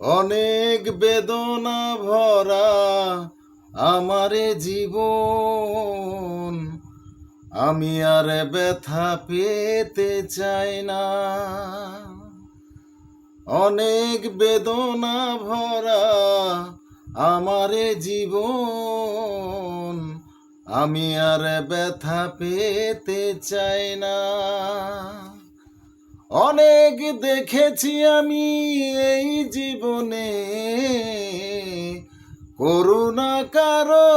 অনেক বেদনা ভরা আমারে জীবন, আমি আর ব্যথা পেতে চাই না। অনেক বেদনা ভরা আমারে জীবন, আমি আর ব্যথা পেতে চাই না। অনেক দেখেছি আমি এই জীবনে, করুণা কারো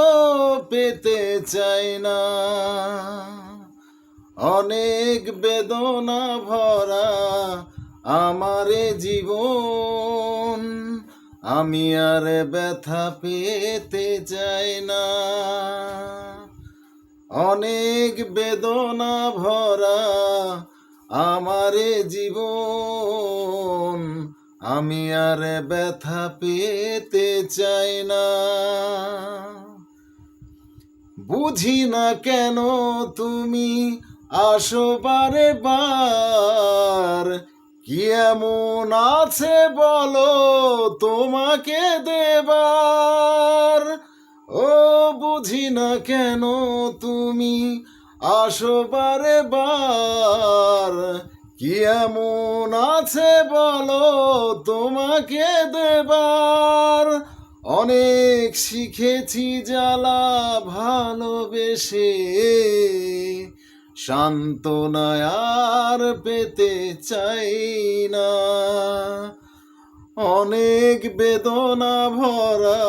পেতে চাই না। অনেক বেদনা ভরা আমারে জীবন, আমি আর ব্যথা পেতে চাই না। অনেক বেদনা ভরা আমারে জীবন, আমি আর ব্যথা পেতে চাই না। বুঝি না কেন তুমি আসো বারে বার, কি এমন আছে বলো তোমাকে দেবার। ও বুঝি না কেন তুমি আসো বারে বার, কি এমন আছে বলো তোমাকে দেবার। অনেক শিখেছি জ্বালা ভালোবেসে, সান্ত্বনা আর পেতে চাই না। অনেক বেদনা ভরা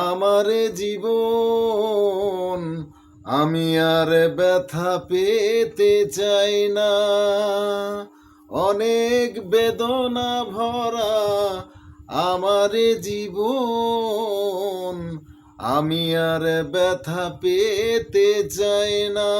আমার জীবন, আমি আর ব্যথা পেতে চাই না। অনেক বেদনা ভরা আমার জীবন, আমি আর ব্যথা পেতে চাই না।